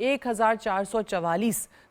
1444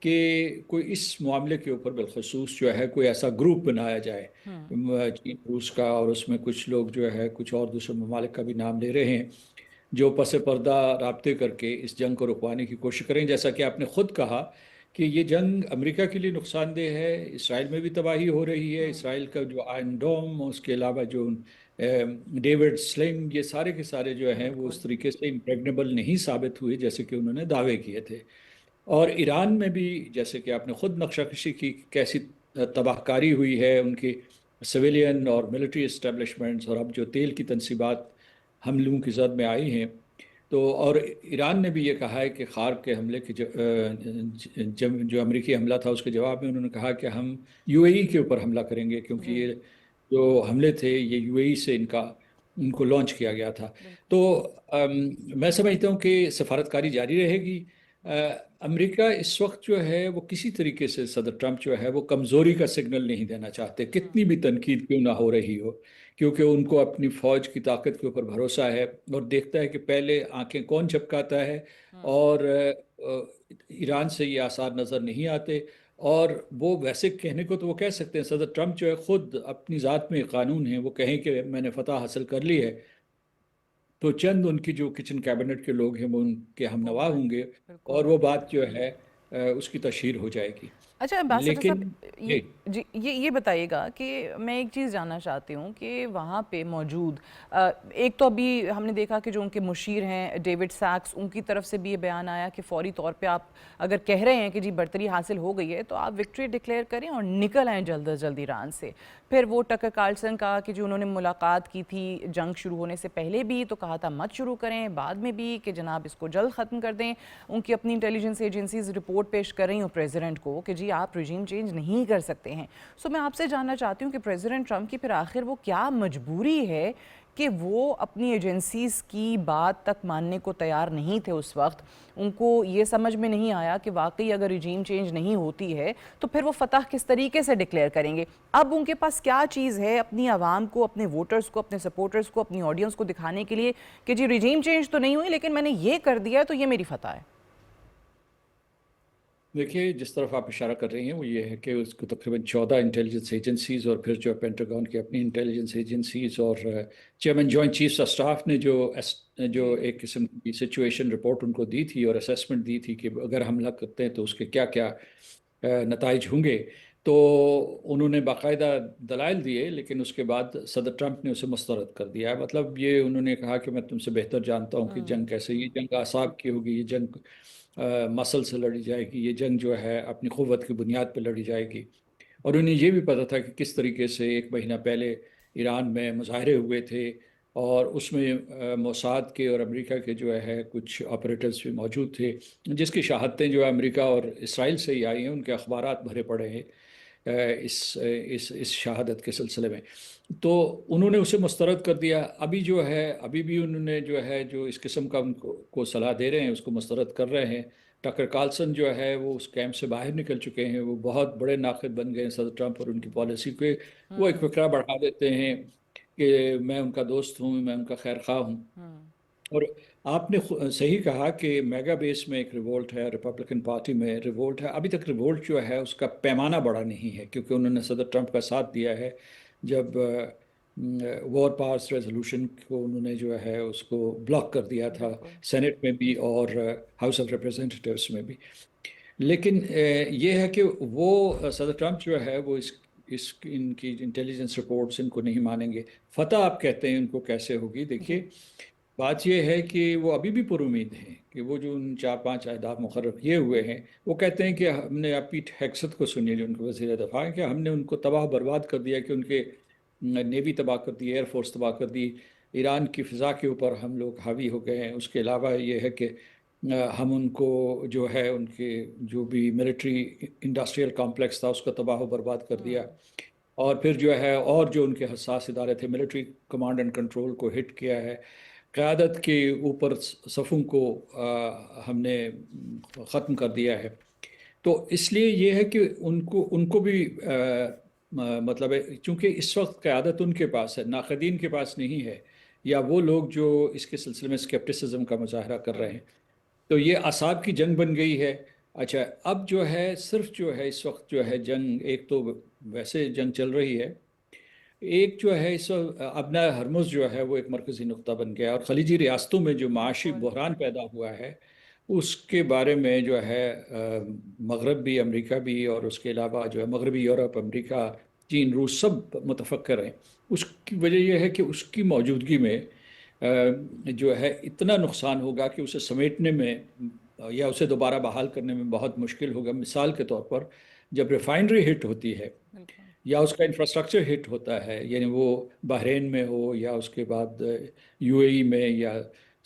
کہ کوئی اس معاملے کے اوپر بالخصوص جو ہے کوئی ایسا گروپ بنایا جائے چین روس کا، اور اس میں کچھ لوگ جو ہے کچھ اور دوسرے ممالک کا بھی نام لے رہے ہیں، جو پس پردہ رابطے کر کے اس جنگ کو رکوانے کی کوشش کریں۔ جیسا کہ آپ نے خود کہا کہ یہ جنگ امریکہ کے لیے نقصان دہ ہے، اسرائیل میں بھی تباہی ہو رہی ہے، اسرائیل کا جو آئرن ڈوم، اس کے علاوہ جو ڈیوڈ سلنگ، یہ سارے کے سارے جو ہیں وہ اس طریقے سے امپریگنیبل نہیں ثابت ہوئے جیسے کہ انہوں نے دعوے کیے تھے۔ اور ایران میں بھی جیسے کہ آپ نے خود نقشہ کشی کی، کیسی تباہ کاری ہوئی ہے ان کی سویلین اور ملٹری اسٹیبلشمنٹس، اور اب جو تیل کی تنصیبات حملوں کی زد میں آئی ہیں۔ تو اور ایران نے بھی یہ کہا ہے کہ خارق کے حملے کے جو امریکی حملہ تھا اس کے جواب میں انہوں نے کہا کہ ہم یو اے ای کے اوپر حملہ کریں گے، کیونکہ یہ جو حملے تھے یہ یو اے ای سے ان کو لانچ کیا گیا تھا۔ تو میں سمجھتا ہوں کہ سفارتکاری جاری رہے گی۔ امریکہ اس وقت جو ہے وہ کسی طریقے سے صدر ٹرمپ جو ہے وہ کمزوری کا سگنل نہیں دینا چاہتے، کتنی بھی تنقید کیوں نہ ہو رہی ہو، کیونکہ ان کو اپنی فوج کی طاقت کے اوپر بھروسہ ہے، اور دیکھتا ہے کہ پہلے آنکھیں کون جھپکاتا ہے، اور ایران سے یہ آثار نظر نہیں آتے۔ اور وہ ویسے کہنے کو تو وہ کہہ سکتے ہیں، صدر ٹرمپ جو ہے خود اپنی ذات میں قانون ہے، وہ کہیں کہ میں نے فتح حاصل کر لی ہے، تو چند ان کی جو کچن کیبنٹ کے لوگ ہیں وہ ان کے ہم نوا ہوں گے، اور وہ بات جو ہے اس کی تشہیر ہو جائے گی۔ اچھا ایمبیسڈر صاحب، لیکن جی یہ بتائیے گا کہ میں ایک چیز جاننا چاہتی ہوں کہ وہاں پہ موجود ایک تو ابھی ہم نے دیکھا کہ جو ان کے مشیر ہیں ڈیوڈ سیکس، ان کی طرف سے بھی یہ بیان آیا کہ فوری طور پہ آپ اگر کہہ رہے ہیں کہ جی برتری حاصل ہو گئی ہے تو آپ وکٹری ڈکلیئر کریں اور نکل آئیں جلد از جلد ایران سے۔ پھر وہ ٹکر کارلسن کہا کہ جو انہوں نے ملاقات کی تھی جنگ شروع ہونے سے پہلے بھی، تو کہا تھا مت شروع کریں، بعد میں بھی کہ جناب اس کو جلد ختم کر دیں۔ ان کی اپنی انٹیلیجنس ایجنسیز رپورٹ پیش کر رہی ہوں پریزیڈنٹ کو کہ جی آپ رجیم چینج نہیں کر سکتے ہیں۔ سو میں آپ سے جاننا چاہتی ہوں کہ پریزیڈنٹ ٹرمپ کی پھر آخر وہ کیا مجبوری ہے کہ وہ اپنی ایجنسیز کی بات تک ماننے کو تیار نہیں تھے اس وقت؟ ان کو یہ سمجھ میں نہیں آیا کہ واقعی اگر رجیم چینج نہیں ہوتی ہے تو پھر وہ فتح کس طریقے سے ڈکلیئر کریں گے؟ اب ان کے پاس کیا چیز ہے اپنی عوام کو، اپنے ووٹرز کو، اپنے سپورٹرز کو، اپنی آڈینس کو دکھانے کے لیے کہ جی رجیم چینج تو نہیں ہوئی لیکن میں نے یہ کر دیا تو یہ میری فتح ہے؟ دیکھیے، جس طرف آپ اشارہ کر رہی ہیں وہ یہ ہے کہ اس کو تقریباً 14 انٹیلیجنس ایجنسیز، اور پھر جو پینٹاگون کی اپنی انٹیلیجنس ایجنسیز، اور chairman joint chiefs of staff نے جو ایک قسم کی سچویشن رپورٹ ان کو دی تھی اور اسیسمنٹ دی تھی کہ اگر حملہ کرتے ہیں تو اس کے کیا کیا نتائج ہوں گے، تو انہوں نے باقاعدہ دلائل دیے، لیکن اس کے بعد صدر ٹرمپ نے اسے مسترد کر دیا۔ مطلب یہ انہوں نے کہا کہ میں تم سے بہتر جانتا ہوں کہ جنگ کیسے، یہ جنگ اعصاب کی ہوگی، یہ جنگ مسل سے لڑی جائے گی، یہ جنگ جو ہے اپنی قوت کی بنیاد پہ لڑی جائے گی۔ اور انہیں یہ بھی پتہ تھا کہ کس طریقے سے 1 مہینہ پہلے ایران میں مظاہرے ہوئے تھے، اور اس میں موساد کے اور امریکہ کے جو ہے کچھ آپریٹرز بھی موجود تھے، جس کی شہادتیں جو ہے امریکہ اور اسرائیل سے ہی آئی ہیں، ان کے اخبارات بھرے پڑے ہیں اس شہادت کے سلسلے میں۔ تو انہوں نے اسے مسترد کر دیا۔ ابھی بھی انہوں نے جو اس قسم کا ان کو صلاح دے رہے ہیں اس کو مسترد کر رہے ہیں۔ ٹکر کارلسن جو ہے وہ اس کیمپ سے باہر نکل چکے ہیں، وہ بہت بڑے ناقد بن گئے ہیں صدر ٹرمپ اور ان کی پالیسی پہ۔ وہ ایک فقرہ بڑھا دیتے ہیں کہ میں ان کا دوست ہوں، میں ان کا خیر خواہ ہوں۔ اور آپ نے صحیح کہا کہ میگا بیس میں ایک ریوولٹ ہے، ریپبلکن پارٹی میں ریوولٹ ہے۔ ابھی تک ریوولٹ جو ہے اس کا پیمانہ بڑا نہیں ہے، کیونکہ انہوں نے صدر ٹرمپ کا ساتھ دیا ہے جب وار پاورز ریزولوشن کو انہوں نے جو ہے اس کو بلاک کر دیا تھا، سینٹ میں بھی اور ہاؤس آف ریپریزنٹیٹیوز میں بھی۔ لیکن یہ ہے کہ وہ صدر ٹرمپ جو ہے وہ ان کی انٹیلیجنس رپورٹس ان کو نہیں مانیں گے۔ فتح آپ کہتے ہیں ان کو کیسے ہوگی؟ دیکھیے، بات یہ ہے کہ وہ ابھی بھی پر امید ہیں کہ وہ جو ان 4-5 اہداف مقرر کیے ہوئے ہیں، وہ کہتے ہیں کہ ہم نے، آپ پیٹ ہیگسیت کو سنیے جو ان کے وزیر دفاع ہیں، کہ ہم نے ان کو تباہ برباد کر دیا، کہ ان کے نیوی تباہ کر دی، ایئر فورس تباہ کر دی، ایران کی فضا کے اوپر ہم لوگ حاوی ہو گئے ہیں۔ اس کے علاوہ یہ ہے کہ ہم ان کو جو ہے ان کے جو بھی ملٹری انڈسٹریل کمپلیکس تھا اس کا تباہ و برباد کر دیا، اور پھر جو ہے اور جو ان کے حساس ادارے تھے ملٹری کمانڈ اینڈ کنٹرول کو ہٹ کیا ہے، قیادت کے اوپر صفوں کو ہم نے ختم کر دیا ہے۔ تو اس لیے یہ ہے کہ ان کو بھی مطلب ہے، چونکہ اس وقت قیادت ان کے پاس ہے، ناقدین کے پاس نہیں ہے، یا وہ لوگ جو اس کے سلسلے میں اسکیپٹسزم کا مظاہرہ کر رہے ہیں۔ تو یہ اعصاب کی جنگ بن گئی ہے۔ اچھا، اب جو ہے صرف جو ہے اس وقت جو ہے جنگ، ایک تو ویسے جنگ چل رہی ہے، ایک جو ہے اس وقت ابنا ہرمز جو ہے وہ ایک مرکزی نقطہ بن گیا، اور خلیجی ریاستوں میں جو معاشی بالکل بحران پیدا ہوا ہے اس کے بارے میں جو ہے مغرب بھی، امریکہ بھی، اور اس کے علاوہ جو ہے مغربی یورپ، امریکہ، چین، روس، سب متفکر ہیں۔ اس کی وجہ یہ ہے کہ اس کی موجودگی میں جو ہے اتنا نقصان ہوگا کہ اسے سمیٹنے میں یا اسے دوبارہ بحال کرنے میں بہت مشکل ہوگا۔ مثال کے طور پر جب ریفائنری ہٹ ہوتی ہے بالکل یا اس کا انفراسٹرکچر ہٹ ہوتا ہے، یعنی وہ بحرین میں ہو یا اس کے بعد یو اے ای میں یا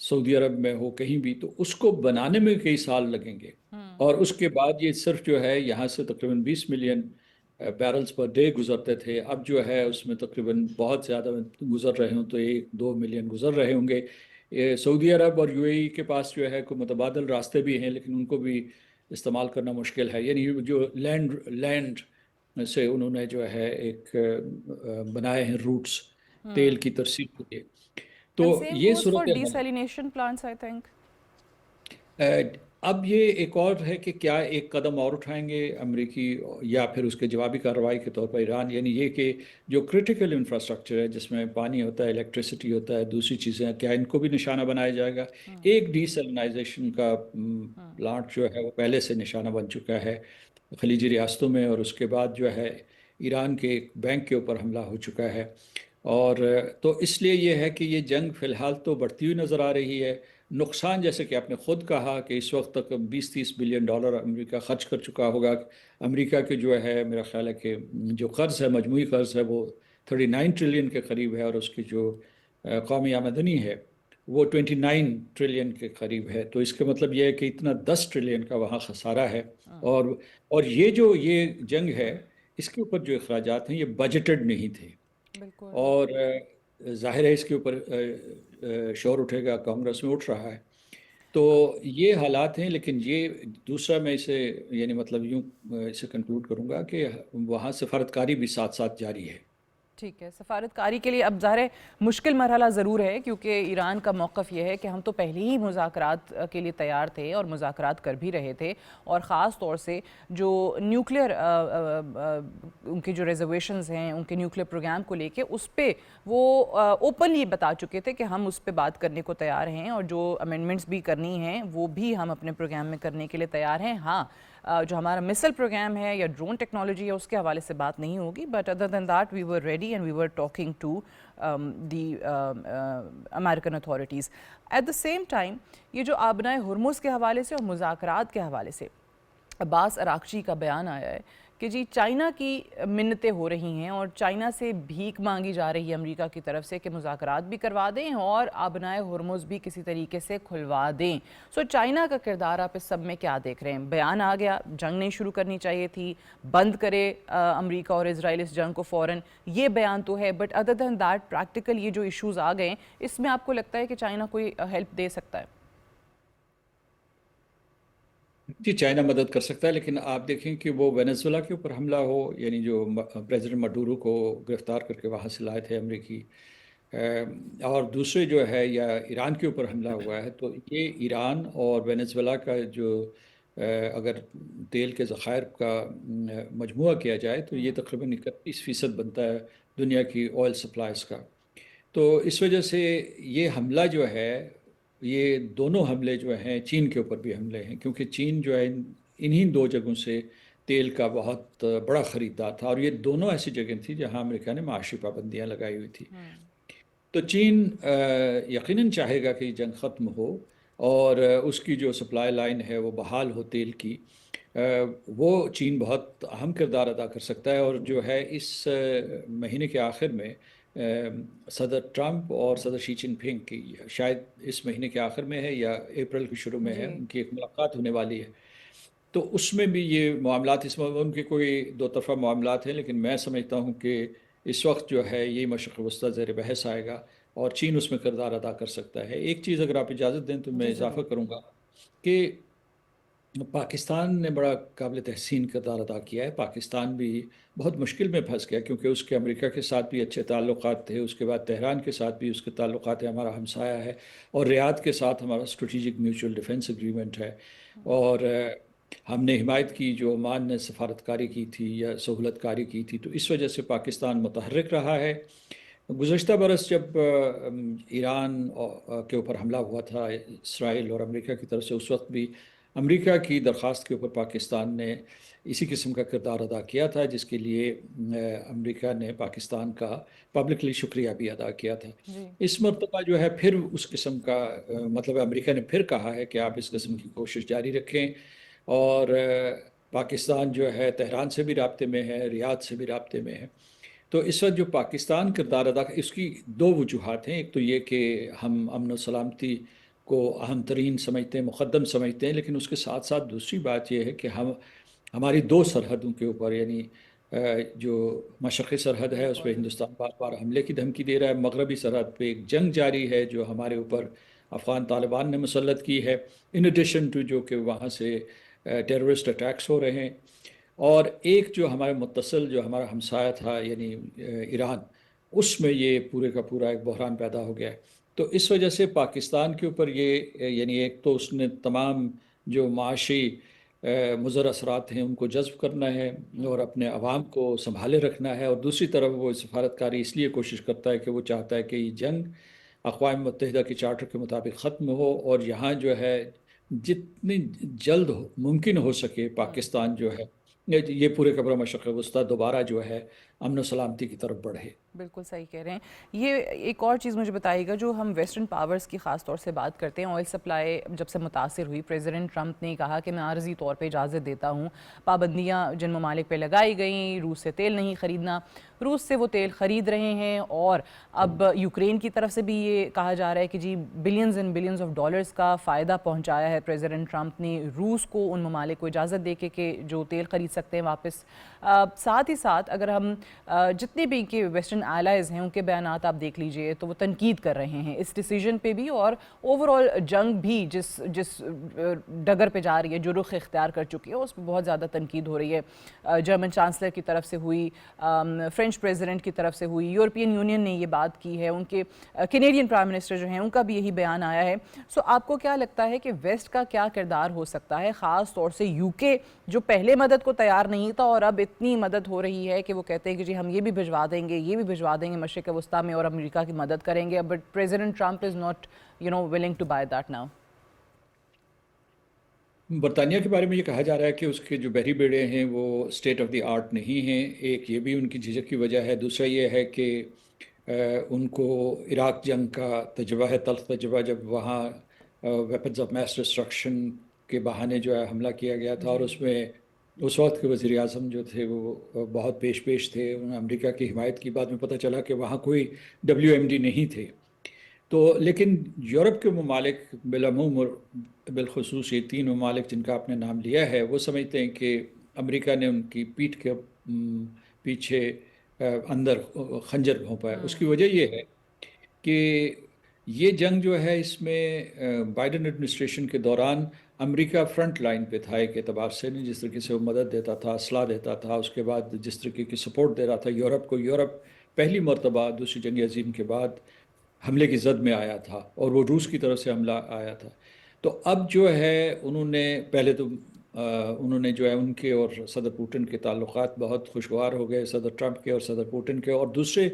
سعودی عرب میں ہو، کہیں بھی، تو اس کو بنانے میں کئی سال لگیں گے، اور اس کے بعد یہ صرف جو ہے یہاں سے تقریباً 20 ملین بیرلز پر ڈے گزرتے تھے، اب جو ہے اس میں تقریباً بہت زیادہ گزر رہے ہوں تو 1-2 ملین گزر رہے ہوں گے۔ سعودی عرب اور یو اے ای کے پاس جو ہے کوئی متبادل راستے بھی ہیں، لیکن ان کو بھی استعمال کرنا مشکل ہے، یعنی جو لینڈ سے انہوں نے جو ہے ایک بنائے ہیں روٹس تیل کی ترسیل کے لیے۔ تو اینڈ سیم یہ گوز فار صورتحال ہے۔ Desalination plants I think. اب یہ ایک اور ہے کہ کیا ایک قدم اور اٹھائیں گے امریکی، یا پھر اس کے جوابی کارروائی کے طور پر ایران، یعنی یہ کہ جو کرٹیکل انفراسٹرکچر ہے جس میں پانی ہوتا ہے، الیکٹریسٹی ہوتا ہے، دوسری چیزیں، کیا ان کو بھی نشانہ بنایا جائے گا؟ ایک ڈی سیلنائزیشن کا پلانٹ جو ہے وہ پہلے سے نشانہ بن چکا ہے خلیجی ریاستوں میں، اور اس کے بعد جو ہے ایران کے ایک بینک کے اوپر حملہ ہو چکا ہے۔ اور تو اس لیے یہ ہے کہ یہ جنگ فی الحال تو بڑھتی ہوئی نظر آ رہی ہے۔ نقصان جیسے کہ آپ نے خود کہا کہ اس وقت تک 20-30 بلین ڈالر امریکہ خرچ کر چکا ہوگا۔ امریکہ کے جو ہے میرا خیال ہے کہ جو قرض ہے، مجموعی قرض ہے، وہ 39 ٹریلین کے قریب ہے، اور اس کی جو قومی آمدنی ہے وہ 29 ٹریلین کے قریب ہے۔ تو اس کا مطلب یہ ہے کہ اتنا 10 ٹریلین کا وہاں خسارہ ہے، اور یہ جنگ ہے، اس کے اوپر جو اخراجات ہیں یہ بجٹڈ نہیں تھے، بالکل اور ظاہر ہے اس کے اوپر شور اٹھے گا، کانگریس میں اٹھ رہا ہے۔ تو یہ حالات ہیں، لیکن یہ دوسرا میں اسے یعنی مطلب یوں اسے کنکلوڈ کروں گا کہ وہاں سفارتکاری بھی ساتھ ساتھ جاری ہے۔ ٹھیک ہے، سفارتکاری کے لیے اب ظاہر ہے مشکل مرحلہ ضرور ہے، کیونکہ ایران کا موقف یہ ہے کہ ہم تو پہلے ہی مذاکرات کے لیے تیار تھے اور مذاکرات کر بھی رہے تھے، اور خاص طور سے جو نیوکلیئر ان کے جو ریزرویشنز ہیں ان کے نیوکلیئر پروگرام کو لے کے، اس پہ وہ اوپنلی بتا چکے تھے کہ ہم اس پہ بات کرنے کو تیار ہیں، اور جو امینڈمنٹس بھی کرنی ہیں وہ بھی ہم اپنے پروگرام میں کرنے کے لیے تیار ہیں۔ ہاں، جو ہمارا مسل پروگرام ہے یا ڈرون ٹیکنالوجی ہے اس کے حوالے سے بات نہیں ہوگی، but other than that we were ready and we were talking to the American authorities. At the same time یہ جو آبنائے ہرمز کے حوالے سے اور مذاکرات کے حوالے سے عباس اراغچی کا بیان آیا ہے کہ جی چائنا کی منتیں ہو رہی ہیں اور چائنا سے بھیک مانگی جا رہی ہے امریکہ کی طرف سے کہ مذاکرات بھی کروا دیں اور آبنائے ہرمز بھی کسی طریقے سے کھلوا دیں۔ سو چائنا کا کردار آپ اس سب میں کیا دیکھ رہے ہیں؟ بیان آ گیا، جنگ نہیں شروع کرنی چاہیے تھی، بند کرے امریکہ اور اسرائیل اس جنگ کو فوراً، یہ بیان تو ہے، but other than that practical یہ جو ایشوز آ گئے اس میں آپ کو لگتا ہے کہ چائنا کوئی ہیلپ دے سکتا ہے؟ جی، چائنا مدد کر سکتا ہے، لیکن آپ دیکھیں کہ وہ وینزویلا کے اوپر حملہ ہو، یعنی جو پریزیڈنٹ مڈورو کو گرفتار کر کے وہاں سے لائے تھے امریکی، اور دوسرے جو ہے یا ایران کے اوپر حملہ ہوا ہے، تو یہ ایران اور وینزویلا کا جو اگر تیل کے ذخائر کا مجموعہ کیا جائے تو یہ تقریباً 31% بنتا ہے دنیا کی آئل سپلائز کا۔ تو اس وجہ سے یہ حملہ جو ہے، یہ دونوں حملے جو ہیں چین کے اوپر بھی حملے ہیں، کیونکہ چین جو ہے انہی دو جگہوں سے تیل کا بہت بڑا خریدار تھا، اور یہ دونوں ایسی جگہیں تھیں جہاں امریکہ نے معاشی پابندیاں لگائی ہوئی تھی۔ تو چین یقیناً چاہے گا کہ یہ جنگ ختم ہو اور اس کی جو سپلائی لائن ہے وہ بحال ہو تیل کی، وہ چین بہت اہم کردار ادا کر سکتا ہے۔ اور جو ہے اس مہینے کے آخر میں صدر ٹرمپ اور صدر شی جن پنگ کی، شاید اس مہینے کے آخر میں ہے یا اپریل کے شروع میں ہے، جی ان کی ایک ملاقات ہونے والی ہے۔ تو اس میں بھی یہ معاملات، اس میں ان کے کوئی دو طرفہ معاملات ہیں، لیکن میں سمجھتا ہوں کہ اس وقت جو ہے یہ مشرق وسطیٰ زیر بحث آئے گا اور چین اس میں کردار ادا کر سکتا ہے۔ ایک چیز اگر آپ اجازت دیں تو میں جی اضافہ ضرور۔ کروں گا کہ پاکستان نے بڑا قابل تحسین کردار ادا کیا ہے۔ پاکستان بھی بہت مشکل میں پھنس گیا، کیونکہ اس کے امریکہ کے ساتھ بھی اچھے تعلقات تھے، اس کے بعد تہران کے ساتھ بھی اس کے تعلقات ہیں، ہمارا ہمسایہ ہے، اور ریاض کے ساتھ ہمارا اسٹریٹجک میوچل ڈیفنس ایگریمنٹ ہے، اور ہم نے حمایت کی جو عمان نے سفارتکاری کی تھی یا سہولت کاری کی تھی، تو اس وجہ سے پاکستان متحرک رہا ہے۔ گزشتہ برس جب ایران کے اوپر حملہ ہوا تھا اسرائیل اور امریکہ کی طرف سے، اس وقت بھی امریکہ کی درخواست کے اوپر پاکستان نے اسی قسم کا کردار ادا کیا تھا، جس کے لیے امریکہ نے پاکستان کا پبلکلی شکریہ بھی ادا کیا تھا۔ جی اس مرتبہ جو ہے پھر اس قسم کا مطلب امریکہ نے پھر کہا ہے کہ آپ اس قسم کی کوشش جاری رکھیں، اور پاکستان جو ہے تہران سے بھی رابطے میں ہے، ریاض سے بھی رابطے میں ہے۔ تو اس وقت جو پاکستان کردار ادا اس کی دو وجوہات ہیں۔ ایک تو یہ کہ ہم امن و سلامتی کو اہم ترین سمجھتے ہیں، مقدم سمجھتے ہیں، لیکن اس کے ساتھ ساتھ دوسری بات یہ ہے کہ ہماری دو سرحدوں کے اوپر، یعنی جو مشرقی سرحد ہے اس پہ بالکل ہندوستان بار بار حملے کی دھمکی دے رہا ہے، مغربی سرحد پہ ایک جنگ جاری ہے جو ہمارے اوپر افغان طالبان نے مسلط کی ہے، ان ایڈیشن ٹو جو کہ وہاں سے ٹیررسٹ اٹیکس ہو رہے ہیں۔ اور ایک جو ہمارے متصل جو ہمارا ہمسایہ تھا یعنی ایران، اس میں یہ پورے کا پورا ایک بحران پیدا ہو گیا ہے۔ تو اس وجہ سے پاکستان کے اوپر یہ یعنی ایک تو اس نے تمام جو معاشی مضر اثرات ہیں ان کو جذب کرنا ہے اور اپنے عوام کو سنبھالے رکھنا ہے، اور دوسری طرف وہ سفارتکاری اس لیے کوشش کرتا ہے کہ وہ چاہتا ہے کہ یہ جنگ اقوام متحدہ کے چارٹر کے مطابق ختم ہو، اور یہاں جو ہے جتنی جلد ممکن ہو سکے پاکستان جو ہے یہ پورے کا پورا مشرق وسطیٰ دوبارہ جو ہے امن و سلامتی کی طرف بڑھے۔ بالکل صحیح کہہ رہے ہیں۔ یہ ایک اور چیز مجھے بتائیے گا، جو ہم ویسٹرن پاورز کی خاص طور سے بات کرتے ہیں، آئل سپلائی جب سے متاثر ہوئی، پریزیڈنٹ ٹرمپ نے کہا کہ میں عارضی طور پہ اجازت دیتا ہوں، پابندیاں جن ممالک پہ لگائی گئیں، روس سے تیل نہیں خریدنا، روس سے وہ تیل خرید رہے ہیں، اور اب یوکرین کی طرف سے بھی یہ کہا جا رہا ہے کہ جی billions and billions of dollars کا فائدہ پہنچایا ہے پریزیڈنٹ ٹرمپ نے روس کو، ان ممالک کو اجازت دے کے کہ جو تیل خرید سکتے ہیں واپس۔ ساتھ ہی ساتھ اگر ہم جتنے بھی کہ ویسٹرن allies ہیں ان کے بیانات آپ دیکھ لیجئے تو وہ تنقید کر رہے ہیں اس ڈیسیجن پہ بھی، اور اوورآل جنگ بھی جس ڈگر پہ جا رہی ہے، جو رخ اختیار کر چکی ہے، اس پہ بہت زیادہ تنقید ہو رہی ہے۔ جرمن چانسلر کی طرف سے ہوئی، فرینچ پریزیڈنٹ کی طرف سے ہوئی، یورپین یونین نے یہ بات کی ہے، ان کے کینیڈین پرائم منسٹر جو ہیں ان کا بھی یہی بیان آیا ہے۔ سو آپ کو کیا لگتا ہے کہ ویسٹ کا کیا کردار ہو سکتا ہے، خاص طور سے یو کے جو پہلے مدد کو تیار نہیں تھا اور اب اتنی مدد ہو رہی ہے کہ وہ کہتے ہیں کہ جی ہم یہ بھی بھجوا دیں گے، یہ بھی بھجوا دیں گے مشرق وسطیٰ میں، اور امریکہ کی مدد کریں گے، but president Trump is not willing to buy that now۔ برطانیہ کے بارے میں یہ کہا جا رہا ہے کہ اس کے جو بحری بیڑے ہیں وہ اسٹیٹ آف دی آرٹ نہیں ہیں۔ ایک یہ بھی ان کی جھجک کی وجہ ہے، دوسرا یہ ہے کہ ان کو عراق جنگ کا تجربہ ہے، تلخ تجربہ، جب وہاں ویپنز آف میس ڈسٹرکشن کے بہانے جو ہے حملہ کیا گیا تھا، اور اس میں اس وقت کے وزیر اعظم جو تھے وہ بہت پیش تھے، انہوں نے امریکہ کی حمایت کی۔ بعد میں پتہ چلا کہ وہاں کوئی WMD نہیں تھے۔ تو لیکن یورپ کے ممالک بالعموم اور بالخصوص یہ تین ممالک جن کا آپ نے نام لیا ہے، وہ سمجھتے ہیں کہ امریکہ نے ان کی پیٹھ کے پیچھے اندر خنجر گھونپا ہے۔ اس کی وجہ یہ ہے کہ یہ جنگ جو ہے اس میں بائیڈن ایڈمنسٹریشن کے دوران امریکہ فرنٹ لائن پہ تھا ایک اعتبار سے، نہیں جس طریقے سے وہ مدد دیتا تھا، اسلحہ دیتا تھا، اس کے بعد جس طریقے کی سپورٹ دے رہا تھا یورپ کو۔ یورپ پہلی مرتبہ دوسری جنگ عظیم کے بعد حملے کی زد میں آیا تھا، اور وہ روس کی طرف سے حملہ آیا تھا۔ تو اب جو ہے انہوں نے پہلے تو انہوں نے جو ہے ان کے اور صدر پوٹن کے تعلقات بہت خوشگوار ہو گئے، صدر ٹرمپ کے اور صدر پوٹن کے، اور دوسرے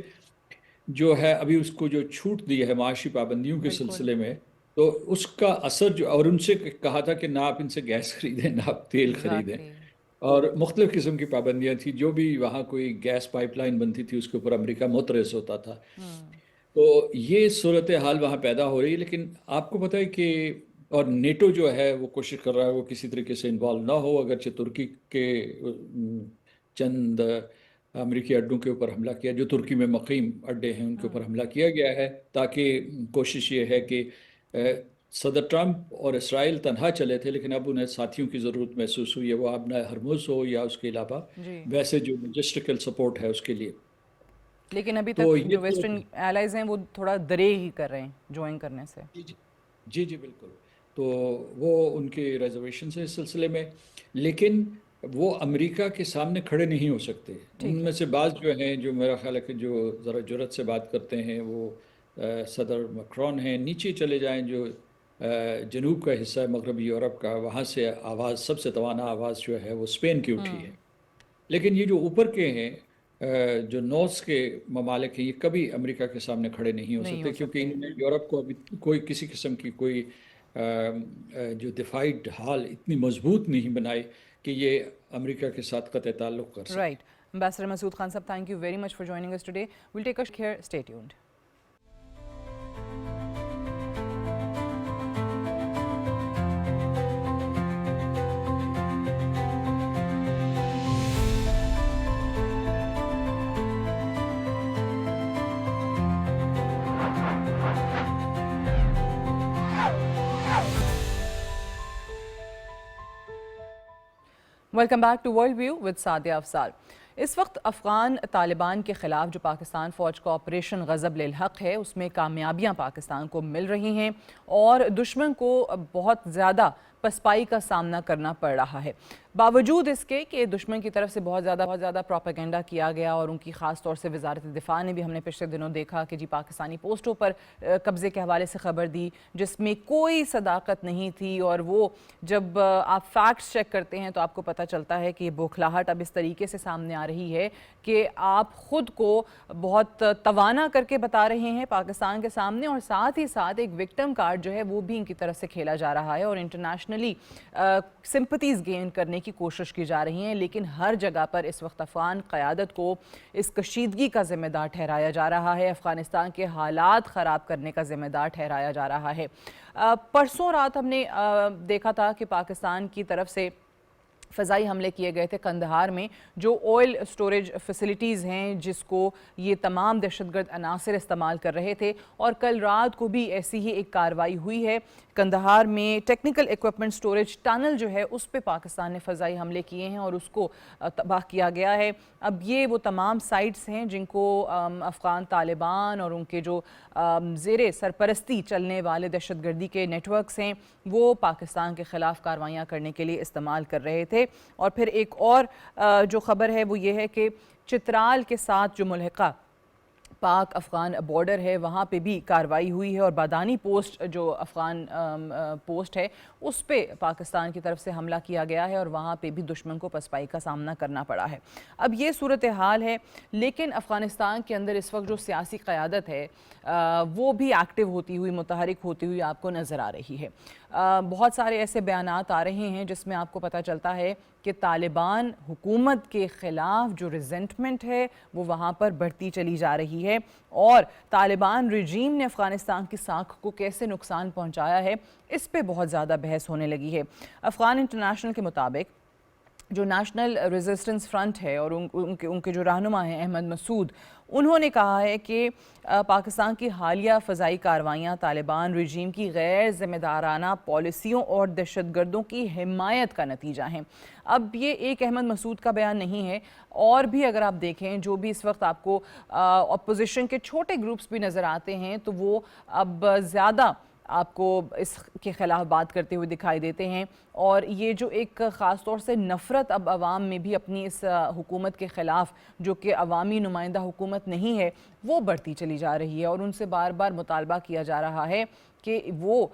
جو ہے ابھی اس کو جو چھوٹ دی ہے معاشی پابندیوں کے بالکل سلسلے میں، تو اس کا اثر جو، اور ان سے کہا تھا کہ نہ آپ ان سے گیس خریدیں نہ آپ تیل خریدیں، ایگزیکٹلی۔ اور مختلف قسم کی پابندیاں تھیں، جو بھی وہاں کوئی گیس پائپ لائن بنتی تھی اس کے اوپر امریکہ مترس ہوتا تھا۔ تو یہ صورتحال وہاں پیدا ہو رہی ہے، لیکن آپ کو پتہ ہے کہ اور نیٹو جو ہے وہ کوشش کر رہا ہے وہ کسی طریقے سے انوالو نہ ہو، اگرچہ ترکی کے چند امریکی اڈوں کے اوپر حملہ کیا، جو ترکی میں مقیم اڈے ہیں ان کے اوپر حملہ کیا گیا ہے، تاکہ کوشش یہ ہے کہ صدر ٹرمپ اور اسرائیل تنہا چلے تھے، لیکن اب انہیں ساتھیوں کی ضرورت محسوس ہوئی ہے، وہ اب نہ ہرمز ہو یا اس کے علاوہ جی ویسے جو لوجسٹیکل سپورٹ ہے اس کے لیے۔ لیکن ابھی تو تک یہ جو تو ویسٹرن ایلائز ہیں وہ تھوڑا درے ہی کر رہے ہیں جوائن کرنے سے۔ جی جی جی جی بالکل۔ تو وہ ان کے ریزرویشن سے اس سلسلے میں، لیکن وہ امریکہ کے سامنے کھڑے نہیں ہو سکتے۔ ان ٹھیک ہے۔ میں سے بعض جو ہیں جو میرا خیال ہے کہ جو ذرا جرأت سے بات کرتے ہیں وہ صدر مکرون ہیں، نیچے چلے جائیں جو جنوب کا حصہ مغربی یورپ کا، وہاں سے آواز، سب سے توانا آواز جو ہے وہ اسپین کی اٹھی ہے۔ لیکن یہ جو اوپر کے ہیں، جو نارتھ کے ممالک ہیں، یہ کبھی امریکہ کے سامنے کھڑے نہیں ہو نہیں سکتے، ہو کیونکہ سکتے۔ انہوں نے یورپ کو ابھی کوئی کسی قسم کی کوئی جو دفاعی ڈھال اتنی مضبوط نہیں بنائی کہ یہ امریکہ کے ساتھ قطع تعلق کر سکے۔ Right. Ambassador Masood Khan Sahab, thank you very much for joining us today. We'll take a break here. Stay tuned. Welcome back to world view with Sadia Afzal. اس وقت افغان طالبان کے خلاف جو پاکستان فوج کا آپریشن غضب للحق ہے، اس میں کامیابیاں پاکستان کو مل رہی ہیں اور دشمن کو بہت زیادہ پسپائی کا سامنا کرنا پڑ رہا ہے، باوجود اس کے کہ دشمن کی طرف سے بہت زیادہ پروپیگنڈا کیا گیا، اور ان کی خاص طور سے وزارت دفاع نے بھی ہم نے پچھلے دنوں دیکھا کہ جی پاکستانی پوسٹوں پر قبضے کے حوالے سے خبر دی جس میں کوئی صداقت نہیں تھی، اور وہ جب آپ فیکٹس چیک کرتے ہیں تو آپ کو پتہ چلتا ہے کہ یہ بوکھلاہٹ اب اس طریقے سے سامنے آ رہی ہے کہ آپ خود کو بہت توانا کر کے بتا رہے ہیں پاکستان کے سامنے، اور ساتھ ہی ساتھ ایک وکٹم کارڈ جو ہے وہ بھی ان کی طرف سے کھیلا جا رہا ہے اور انٹرنیشنلی سمپتیز گین کرنے کی کوشش کی جا رہی ہیں۔ لیکن ہر جگہ پر اس وقت افغان قیادت کو اس کشیدگی کا ذمہ دار ٹھہرایا جا رہا ہے، افغانستان کے حالات خراب کرنے کا ذمہ دار ٹھہرایا جا رہا ہے۔ پرسوں رات ہم نے دیکھا تھا کہ پاکستان کی طرف سے فضائی حملے کیے گئے تھے قندھار میں، جو آئل سٹوریج فیسلٹیز ہیں جس کو یہ تمام دہشت گرد عناصر استعمال کر رہے تھے، اور کل رات کو بھی ایسی ہی ایک کارروائی ہوئی ہے قندھار میں۔ ٹیکنیکل ایکوپمنٹ سٹوریج ٹنل جو ہے اس پہ پاکستان نے فضائی حملے کیے ہیں اور اس کو تباہ کیا گیا ہے۔ اب یہ وہ تمام سائٹس ہیں جن کو افغان طالبان اور ان کے جو زیر سرپرستی چلنے والے دہشت گردی کے نیٹ ورکس ہیں وہ پاکستان کے خلاف کاروائیاں کرنے کے لیے استعمال کر رہے تھے۔ اور پھر ایک اور جو خبر ہے وہ یہ ہے کہ چترال کے ساتھ جو ملحقہ پاک افغان بارڈر ہے وہاں پہ بھی کارروائی ہوئی ہے، اور بادانی پوسٹ جو افغان پوسٹ ہے اس پہ پاکستان کی طرف سے حملہ کیا گیا ہے، اور وہاں پہ بھی دشمن کو پسپائی کا سامنا کرنا پڑا ہے۔ اب یہ صورتحال ہے، لیکن افغانستان کے اندر اس وقت جو سیاسی قیادت ہے وہ بھی ایکٹیو ہوتی ہوئی، متحرک ہوتی ہوئی آپ کو نظر آ رہی ہے۔ بہت سارے ایسے بیانات آ رہے ہیں جس میں آپ کو پتہ چلتا ہے کہ طالبان حکومت کے خلاف جو ریزنٹمنٹ ہے وہ وہاں پر بڑھتی چلی جا رہی ہے، اور طالبان رجیم نے افغانستان کی ساکھ کو کیسے نقصان پہنچایا ہے اس پہ بہت زیادہ بحث ہونے لگی ہے۔ افغان انٹرنیشنل کے مطابق جو نیشنل ریزسٹنس فرنٹ ہے اور ان کے جو رہنما ہیں احمد مسعود، انہوں نے کہا ہے کہ پاکستان کی حالیہ فضائی کارروائیاں طالبان رجیم کی غیر ذمہ دارانہ پالیسیوں اور دہشت گردوں کی حمایت کا نتیجہ ہیں۔ اب یہ ایک احمد مسعود کا بیان نہیں ہے، اور بھی اگر آپ دیکھیں جو بھی اس وقت آپ کو اپوزیشن کے چھوٹے گروپس بھی نظر آتے ہیں تو وہ اب زیادہ آپ کو اس کے خلاف بات کرتے ہوئے دکھائی دیتے ہیں، اور یہ جو ایک خاص طور سے نفرت اب عوام میں بھی اپنی اس حکومت کے خلاف جو کہ عوامی نمائندہ حکومت نہیں ہے وہ بڑھتی چلی جا رہی ہے، اور ان سے بار بار مطالبہ کیا جا رہا ہے کہ وہ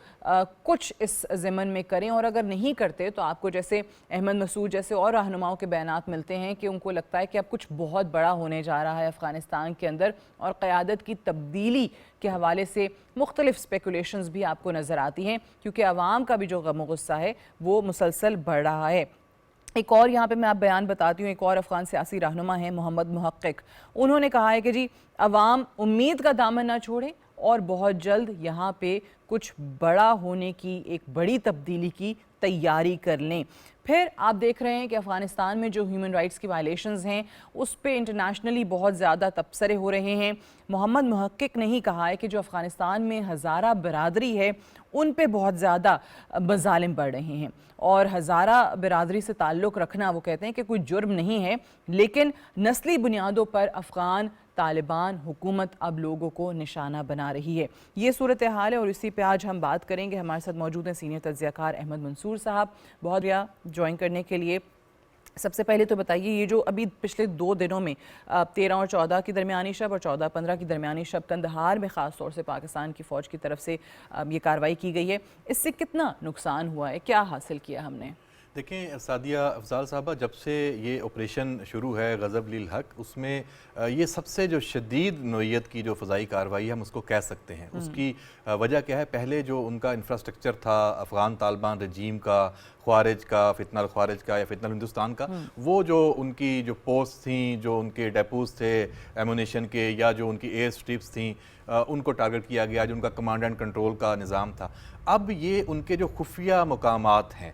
کچھ اس ضمن میں کریں، اور اگر نہیں کرتے تو آپ کو جیسے احمد مسعود جیسے اور رہنماؤں کے بیانات ملتے ہیں کہ ان کو لگتا ہے کہ اب کچھ بہت بڑا ہونے جا رہا ہے افغانستان کے اندر، اور قیادت کی تبدیلی کے حوالے سے مختلف سپیکولیشنز بھی آپ کو نظر آتی ہیں، کیونکہ عوام کا بھی جو غم و غصہ ہے وہ مسلسل بڑھ رہا ہے۔ ایک اور یہاں پہ میں آپ بیان بتاتی ہوں، ایک اور افغان سیاسی رہنما ہیں محمد محقق، انہوں نے کہا ہے کہ جی عوام امید کا دامن نہ چھوڑیں اور بہت جلد یہاں پہ کچھ بڑا ہونے کی، ایک بڑی تبدیلی کی تیاری کر لیں۔ پھر آپ دیکھ رہے ہیں کہ افغانستان میں جو ہیومن رائٹس کی وائلیشنز ہیں اس پہ انٹرنیشنلی بہت زیادہ تبصرے ہو رہے ہیں۔ محمد محقق نے ہی کہا ہے کہ جو افغانستان میں ہزارہ برادری ہے ان پہ بہت زیادہ مظالم بڑھ رہے ہیں، اور ہزارہ برادری سے تعلق رکھنا وہ کہتے ہیں کہ کوئی جرم نہیں ہے، لیکن نسلی بنیادوں پر افغان طالبان حکومت اب لوگوں کو نشانہ بنا رہی ہے۔ یہ صورتحال ہے، اور اسی پہ آج ہم بات کریں گے۔ ہمارے ساتھ موجود ہیں سینئر تجزیہ کار احمد منصور صاحب، بہت جوائن کرنے کے لیے۔ سب سے پہلے تو بتائیے یہ جو ابھی پچھلے 2 دنوں میں 13 اور 14 کی درمیانی شب اور 14-15 کی درمیانی شب قندھار میں خاص طور سے پاکستان کی فوج کی طرف سے یہ کارروائی کی گئی ہے، اس سے کتنا نقصان ہوا ہے، کیا حاصل کیا ہم نے؟ دیکھیں سعدیہ افضال صاحبہ، جب سے یہ آپریشن شروع ہے غضب للحق، اس میں یہ سب سے جو شدید نوعیت کی جو فضائی کارروائی ہم اس کو کہہ سکتے ہیں۔ اس کی وجہ کیا ہے؟ پہلے جو ان کا انفراسٹرکچر تھا افغان طالبان رجیم کا، خوارج کا، فتنہ الخوارج کا یا فتنہ الہندوستان کا، وہ جو ان کی جو پوسٹ تھیں، جو ان کے ڈیپوز تھے ایمونیشن کے، یا جو ان کی ایئر سٹرپس تھیں، ان کو ٹارگٹ کیا گیا، جو ان کا کمانڈ اینڈ کنٹرول کا نظام تھا۔ اب یہ ان کے جو خفیہ مقامات ہیں،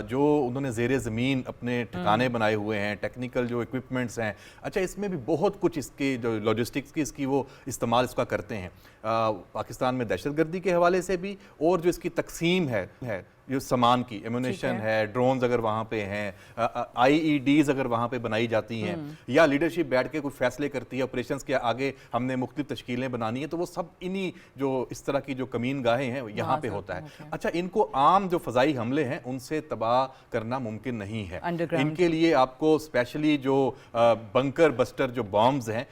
جو انہوں نے زیر زمین اپنے ٹھکانے بنائے ہوئے ہیں، ٹیکنیکل جو اکوپمنٹس ہیں، اچھا اس میں بھی بہت کچھ اس کی جو لاجسٹکس کی اس کی وہ استعمال اس کا کرتے ہیں، پاکستان میں دہشت گردی کے حوالے سے بھی، اور جو اس کی تقسیم ہے جو سامان کی، ایمونیشن ہے، ڈرونز اگر وہاں پہ ہیں، آئی ای ڈیز اگر وہاں پہ بنائی جاتی ہیں، یا لیڈرشپ بیٹھ کے کوئی فیصلے کرتی ہے آپریشنز کے آگے ہم نے مختلف تشکیلیں بنانی ہیں، تو وہ سب انہی جو اس طرح کی جو کمین گاہیں ہیں یہاں پہ ہوتا ہے۔ اچھا ان کو عام جو فضائی حملے ہیں ان سے تباہ کرنا ممکن نہیں ہے، ان کے لیے آپ کو اسپیشلی جو بنکر بسٹر جو بامز ہیں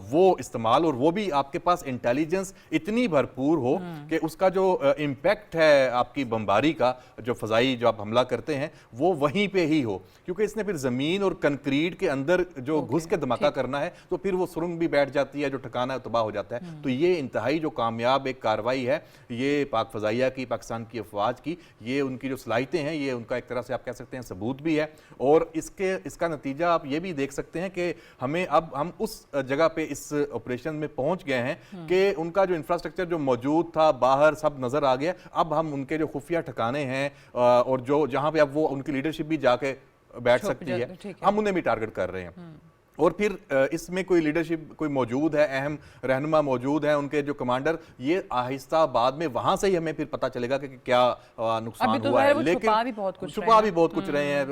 وہ استعمال، اور وہ بھی آپ کے پاس انٹیلیجنس اتنی بھرپور ہو کہ اس کا جو امپیکٹ ہے آپ کی بمباری کا، جو فضائی جو آپ حملہ کرتے ہیں وہ وہیں پہ ہی ہو، کیونکہ اس نے پھر زمین اور کنکریٹ کے اندر جو گھس کے دھماکہ کرنا ہے تو پھر وہ سرنگ بھی بیٹھ جاتی ہے، جو ٹھکانہ تباہ ہو جاتا ہے۔ تو یہ انتہائی جو کامیاب ایک کارروائی ہے یہ پاک فضائیہ کی، پاکستان کی افواج کی، یہ ان کی جو صلاحیتیں ہیں یہ ان کا ایک طرح سے آپ کہہ سکتے ہیں ثبوت بھی ہے، اور اس کا نتیجہ آپ یہ بھی دیکھ سکتے ہیں کہ ہم اس جگہ پہ اس آپریشن میں پہنچ گئے ہیں کہ ان کا جو انفراسٹرکچر جو موجود تھا باہر سب نظر آ گیا، اب ہم ان کے جو خفیہ ٹھکانے ہیں اور جہاں پہ اب وہ ان کی لیڈرشپ بھی جا کے بیٹھ سکتی ہے، ہم انہیں بھی ٹارگٹ کر رہے ہیں۔ اور پھر اس میں کوئی لیڈرشپ کوئی موجود ہے، اہم رہنما موجود ہیں، ان کے جو کمانڈر، یہ آہستہ بعد میں وہاں سے ہی ہمیں پھر پتہ چلے گا کہ کیا نقصان ہوا ہے، لیکن چھپا بھی بہت کچھ رہے ہیں،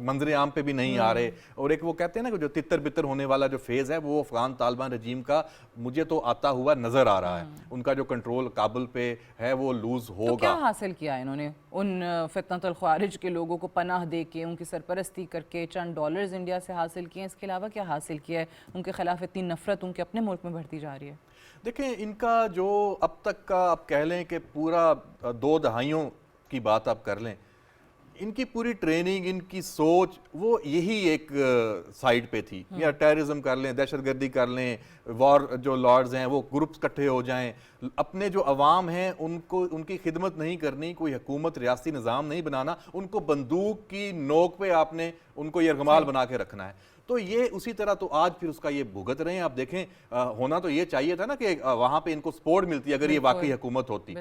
منظر عام پہ بھی نہیں آ رہے۔ اور ایک وہ کہتے ہیں نا کہ جو تتر بتر ہونے والا جو فیز ہے وہ افغان طالبان رجیم کا مجھے تو آتا ہوا نظر آ رہا ہے، ان کا جو کنٹرول کابل پہ ہے وہ لوز ہوگا۔ تو کیا حاصل کیا انہوں نے ان فتنۃ الخوارج کے لوگوں کو پناہ دے کے، ان کی سرپرستی کر کے چند ڈالرز انڈیا سے حاصل کیے، اس کے علاوہ کیا حاصل کیا ہے؟ ان کے خلاف اتنی نفرت ان کے اپنے ملک میں بڑھتی جا رہی ہے۔ دیکھیں ان کا جو اب تک کا آپ کہہ لیں کہ پورا 2 دہائیوں کی بات آپ کر لیں، ان کی پوری ٹریننگ، ان کی سوچ وہ یہی ایک سائیڈ پہ تھی، یا ٹیررزم کر لیں، دہشت گردی کر لیں، وار جو لارڈز ہیں وہ گروپس کٹھے ہو جائیں، اپنے جو عوام ہیں ان کی خدمت نہیں کرنی، کوئی حکومت ریاستی نظام نہیں بنانا، ان کو بندوق کی نوک پہ آپ نے ان کو یرغمال بنا کے رکھنا ہے۔ تو یہ اسی طرح تو آج پھر اس کا یہ بھگت رہے ہیں۔ آپ دیکھیں ہونا تو یہ چاہیے تھا نا کہ وہاں پہ ان کو سپورٹ ملتی اگر یہ واقعی حکومت ہوتی،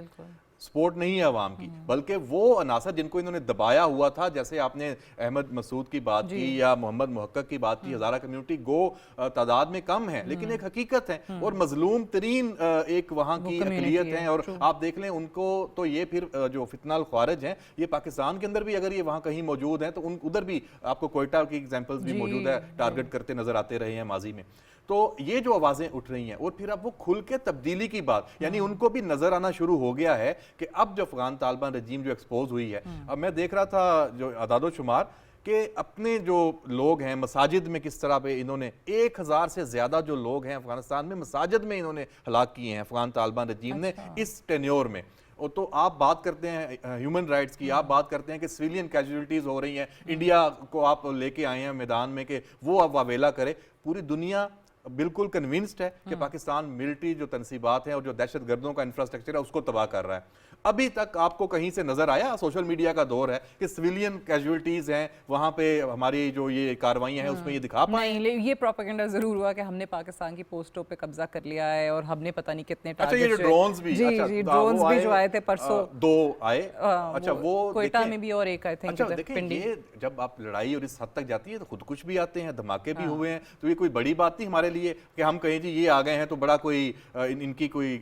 سپورٹ نہیں ہے عوام کی، بلکہ وہ عناصر جن کو انہوں نے دبایا ہوا تھا، جیسے آپ نے احمد مسعود کی بات کی یا محمد محقق کی بات کی، ہزارہ کمیونٹی گو تعداد میں کم ہے لیکن ایک حقیقت ہے اور مظلوم ترین ایک وہاں کی اقلیت ہیں، اور آپ دیکھ لیں ان کو تو یہ پھر جو فتنہ الخوارج ہیں یہ پاکستان کے اندر بھی اگر یہ وہاں کہیں موجود ہیں تو ادھر بھی آپ کو کوئٹہ کی ایگزامپلز بھی موجود ہے، ٹارگٹ کرتے نظر آتے رہے ہیں ماضی میں۔ تو یہ جو آوازیں اٹھ رہی ہیں، اور پھر اب وہ کھل کے تبدیلی کی بات، یعنی ان کو بھی نظر آنا شروع ہو گیا ہے کہ اب جو افغان طالبان رجیم جو ایکسپوز ہوئی ہے، اب میں دیکھ رہا تھا جو اعداد و شمار کہ اپنے جو لوگ ہیں مساجد میں کس طرح پہ انہوں نے 1000 سے زیادہ جو لوگ ہیں افغانستان میں مساجد میں انہوں نے ہلاک کیے ہیں افغان طالبان رجیم نے اس ٹینیور میں۔ اور تو آپ بات کرتے ہیں ہیومن رائٹس کی، آپ بات کرتے ہیں کہ سویلین کیجولیٹیز ہو رہی ہیں، انڈیا کو آپ لے کے آئے ہیں میدان میں کہ وہ اب واویلا کرے، پوری دنیا بالکل کنونسڈ ہے کہ پاکستان ملٹری جو تنصیبات ہیں اور جو دہشت گردوں کا انفراسٹرکچر ہے اس کو تباہ کر رہا ہے۔ ابھی تک آپ کو کہیں سے نظر آیا، سوشل میڈیا کا دور ہے، کہ سویلین کیجولیٹیز ہیں وہاں پہ ہماری جو یہ کارروائیاں ہیں اس میں یہ دکھا پائیں؟ نہیں، یہ پروپیگنڈا ضرور ہوا کہ ہم نے پاکستان کی پوسٹوں پہ قبضہ کر لیا ہے اور ہم نے پتہ نہیں کتنے اچھا یہ جو ڈرونز بھی، جی ڈرونز بھی جو آئے تھے پرسوں 2 آئے، اچھا وہ کوئٹہ میں بھی اور ایک آئے تھے۔ اچھا دیکھیں یہ جب آپ لڑائی اور اس حد تک جاتی ہے تو خود کچھ بھی آتے ہیں، دھماکے بھی ہوئے ہیں، تو یہ کوئی بڑی بات نہیں ہمارے لیے کہ ہم کہیں جی یہ آ گئے ہیں تو بڑا کوئی ان کی کوئی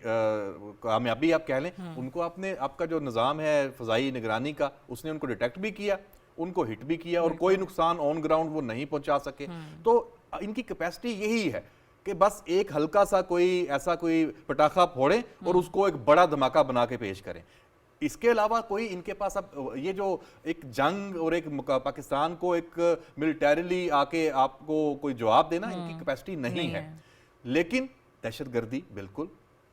کامیابی آپ کہہ لیں۔ ان کو آپ کا جو نظام ہے فضائی نگرانی کا، اس نے ان کو ڈیٹیکٹ بھی کیا، ان کو ہٹ بھی کیا، اور کوئی نقصان آن گراؤنڈ وہ نہیں پہنچا سکے۔ تو ان کی کیپیسٹی یہی ہے کہ بس ایک ہلکا سا کوئی ایسا کوئی پٹاخہ پھوڑیں اور اس کو ایک بڑا دھماکہ بنا کے پیش کریں۔ اس کے علاوہ کوئی ان کے پاس اب یہ جو ایک جنگ اور ایک پاکستان کو ایک ملٹریلی آ کے آپ کو کوئی جواب دینا ان کی کیپیسٹی نہیں ہے. لیکن دہشت گردی بالکل،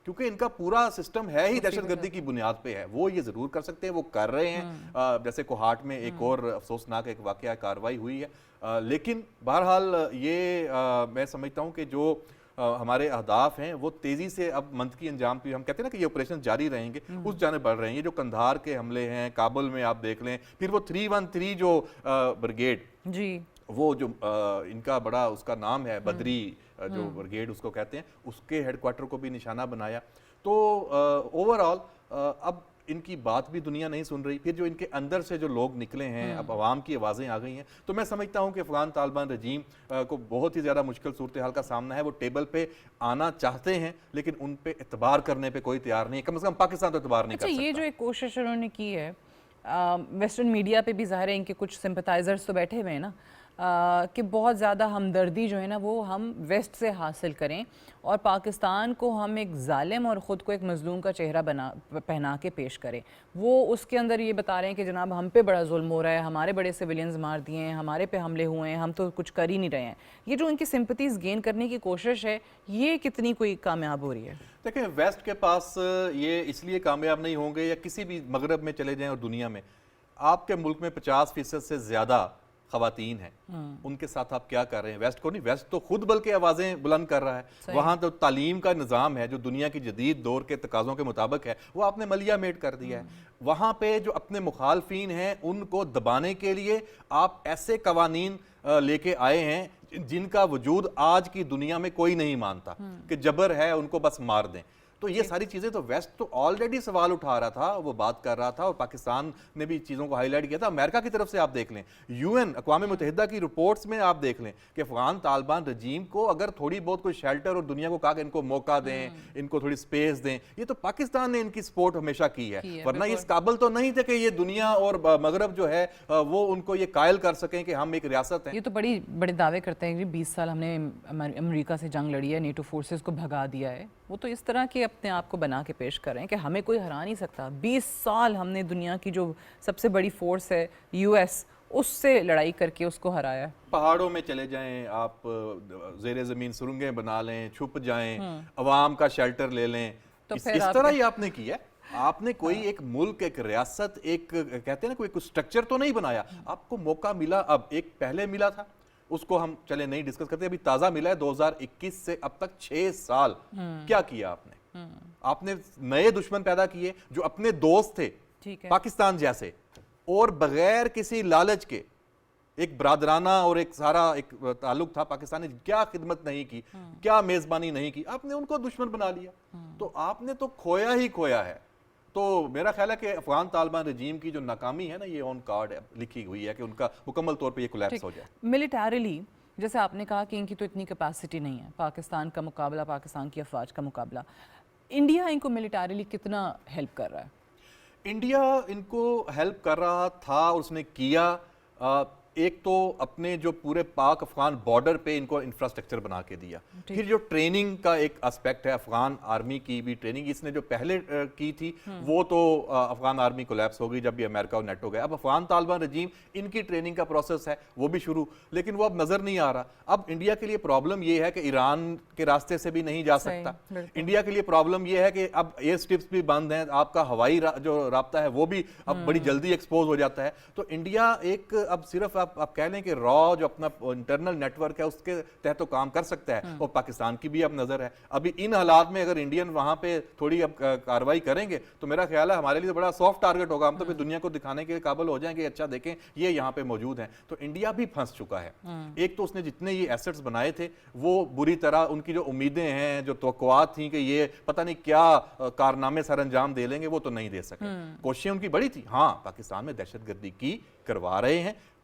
کیونکہ ان کا پورا سسٹم ہے ہی دہشت گردی کی بنیاد پہ ہے، وہ یہ ضرور کر سکتے ہیں، وہ کر رہے ہیں. جیسے کوہاٹ میں ایک اور افسوسناک ایک واقعہ کاروائی ہوئی ہے. لیکن بہرحال یہ میں سمجھتا ہوں کہ جو ہمارے اہداف ہیں وہ تیزی سے اب منطقی انجام پہ، ہم کہتے ہیں نا کہ یہ آپریشن جاری رہیں گے، اس جانب بڑھ رہے ہیں. یہ جو قندھار کے حملے ہیں، کابل میں آپ دیکھ لیں، پھر وہ 313 جو بریگیڈ جی وہ جو ان کا بڑا اس کا نام ہے بدری جو بریگیڈ اس کو کہتے ہیں، اس کے ہیڈ کوارٹر کو بھی نشانہ بنایا. تو اوور آل اب ان کی بات بھی دنیا نہیں سن رہی. پھر جو ان کے اندر سے جو لوگ نکلے ہیں، اب عوام کی آوازیں آ گئی ہیں، تو میں سمجھتا ہوں کہ افغان طالبان رجیم کو بہت ہی زیادہ مشکل صورتحال کا سامنا ہے. وہ ٹیبل پہ آنا چاہتے ہیں لیکن ان پہ اعتبار کرنے پہ کوئی تیار نہیں ہے، کم از کم پاکستان تو اعتبار نہیں کر سکتا. یہ جو ایک کوشش انہوں نے کی ہے، ویسٹرن میڈیا پہ بھی ظاہر ہے ان کے کچھ سمپتائزرز تو بیٹھے ہوئے ہیں نا، کہ بہت زیادہ ہمدردی جو ہے نا وہ ہم ویسٹ سے حاصل کریں اور پاکستان کو ہم ایک ظالم اور خود کو ایک مظلوم کا چہرہ پہنا کے پیش کریں. وہ اس کے اندر یہ بتا رہے ہیں کہ جناب ہم پہ بڑا ظلم ہو رہا ہے، ہمارے بڑے سویلینز مار دیے ہیں، ہمارے پہ حملے ہوئے ہیں، ہم تو کچھ کر ہی نہیں رہے ہیں. یہ جو ان کی سمپتیز گین کرنے کی کوشش ہے، یہ کتنی کوئی کامیاب ہو رہی ہے؟ دیکھیں ویسٹ کے پاس یہ اس لیے کامیاب نہیں ہوں گے، یا کسی بھی مغرب میں چلے جائیں اور دنیا میں آپ کے ملک میں 50% سے زیادہ خواتین ہیں، ان کے ساتھ آپ کیا کر رہے ہیں؟ ویسٹ کو نہیں، ویسٹ تو خود بلکہ آوازیں بلند کر رہا ہے. وہاں تو تعلیم کا نظام ہے جو دنیا کی جدید دور کے تقاضوں کے مطابق ہے، وہ آپ نے ملیہ میٹ کر دیا ہے. وہاں پہ جو اپنے مخالفین ہیں ان کو دبانے کے لیے آپ ایسے قوانین لے کے آئے ہیں جن کا وجود آج کی دنیا میں کوئی نہیں مانتا، کہ جبر ہے ان کو بس مار دیں. تو یہ ساری چیزیں تو ویسٹ تو آلریڈی سوال اٹھا رہا تھا، وہ بات کر رہا تھا، اور پاکستان نے بھی چیزوں کو ہائی لائٹ کیا تھا. امریکہ کی طرف سے آپ دیکھ لیں، UN اقوام متحدہ کی رپورٹس میں آپ دیکھ لیں کہ افغان طالبان رجیم کو اگر تھوڑی بہت کوئی شیلٹر اور دنیا کو کہا کہ ان کو موقع دیں، ان کو تھوڑی سپیس دیں، یہ تو پاکستان نے ان کی سپورٹ ہمیشہ کی ہے. ورنہ یہ اس قابل تو نہیں تھے کہ یہ دنیا اور مغرب جو ہے وہ ان کو یہ قائل کر سکیں کہ ہم ایک ریاست ہیں. یہ تو بڑے دعوے کرتے ہیں کہ 20 سال ہم نے امریکہ سے جنگ لڑی ہے، نیٹو فورسز کو بھگا دیا ہے. وہ تو اس طرح کے اپنے آپ کو بنا کے پیش کر رہے ہیں کہ ہمیں کوئی ہرا نہیں سکتا. 20 سال ہم نے دنیا کی جو سب سے بڑی فورس ہے US، اس سے لڑائی کر کے اس کو ہرایا. پہاڑوں میں چلے جائیں آپ، زیر زمین سرنگیں بنا لیں، چھپ جائیں، عوام کا شیلٹر لے لیں، اس طرح ہی آپ نے کیا. آپ نے کوئی ایک ملک، ایک ریاست، ایک کہتے ہیں نا کوئی سٹرکچر تو نہیں بنایا. آپ کو موقع ملا، اب ایک پہلے ملا تھا، اس کو ہم چلے نہیں ڈسکس کرتے، ابھی تازہ ملا ہے 2021 سے اب تک 6 سال. کیا کیا آپ نے؟ آپ نے نئے دشمن پیدا کیے جو اپنے دوست تھے پاکستان جیسے، اور بغیر کسی لالچ کے ایک برادرانہ اور ایک سارا ایک تعلق تھا. پاکستان نے کیا خدمت نہیں کی، کیا میزبانی نہیں کی، آپ نے ان کو دشمن بنا لیا. تو آپ نے تو کھویا ہی کھویا ہے. تو میرا خیال ہے کہ افغان طالبان رجیم کی جو ناکامی ہے نا، یہ آن کارڈ لکھی ہوئی ہے کہ ان کا مکمل طور پہ یہ کولیپس ہو جائے. ملیٹریلی جیسے آپ نے کہا کہ ان کی تو اتنی کیپیسٹی نہیں ہے پاکستان کا مقابلہ، پاکستان کی افواج کا مقابلہ. انڈیا ان کو ملیٹریلی کتنا ہیلپ کر رہا ہے؟ انڈیا ان کو ہیلپ کر رہا تھا اور اس نے کیا. ایک تو اپنے جو پورے پاک افغان بارڈر پہ ان کو انفراسٹرکچر بنا کے دیا. پھر جو ٹریننگ کا ایک اسپیکٹ ہے، افغان آرمی کی بھی ٹریننگ اس نے جو پہلے کی تھی وہ تو افغان آرمی کولیپس ہو گئی جب یہ امریکہ اور نیٹو گئے. اب افغان طالبان رجیم ان کی ٹریننگ کا پروسیس ہے وہ بھی شروع، لیکن وہ اب نظر نہیں آ رہا. اب انڈیا کے لیے پرابلم یہ ہے کہ ایران کے راستے سے بھی نہیں جا سکتا. انڈیا کے لیے پرابلم یہ ہے کہ اب ایئر سٹرپس بھی بند ہیں، آپ کا ہوائی جو رابطہ ہے وہ بھی اب بڑی جلدی ایکسپوز ہو جاتا ہے. تو انڈیا ایک اب صرف آپ کہہ لیں کہ را جو اپنا انٹرنل نیٹ ورک ہے اس کے تحت تو کام کر سکتا ہے، اور پاکستان کی بھی اب نظر ہے. ابھی ان حالات میں اگر انڈین وہاں پہ تھوڑی اب کاروائی کریں گے تو میرا خیال ہے ہمارے لیے بڑا سافٹ ٹارگٹ ہوگا. ہم تو پھر دنیا کو دکھانے کے قابل ہو جائیں کہ اچھا دیکھیں یہ یہاں پہ موجود ہیں. تو انڈیا بھی پھنس چکا ہے. ایک تو اس نے جتنے یہ ایسٹس بنائے تھے وہ بری طرح، ان کی جو امیدیں ہیں، جو توقعات تھیں کہ یہ پتہ نہیں کیا کارنامے سر انجام دے لیں گے، وہ تو نہیں دے سکے. کوششیں ان کی بڑی تھی. ہاں پاکستان میں دہشت گردی کی کروا رہے ہیں،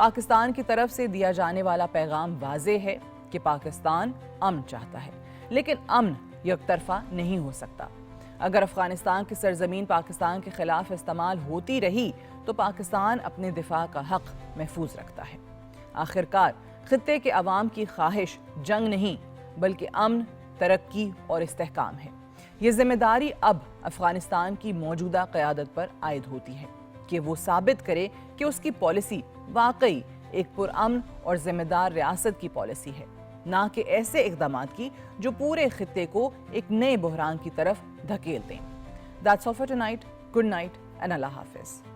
پاکستان کی طرف سے دیا جانے والا پیغام واضح ہے کہ پاکستان امن چاہتا ہے، لیکن امن یک طرفہ نہیں ہو سکتا۔ اگر افغانستان کی سرزمین پاکستان کے خلاف استعمال ہوتی رہی تو پاکستان اپنے دفاع کا حق محفوظ رکھتا ہے۔ آخرکار خطے کے عوام کی خواہش جنگ نہیں بلکہ امن، ترقی اور استحکام ہے۔ یہ ذمہ داری اب افغانستان کی موجودہ قیادت پر عائد ہوتی ہے کہ وہ ثابت کرے کہ اس کی پالیسی واقعی ایک پرامن اور ذمہ دار ریاست کی پالیسی ہے، نہ کہ ایسے اقدامات کی جو پورے خطے کو ایک نئے بحران کی طرف دھکیل دیں۔ That's all for tonight. Good night and Allah Hafiz.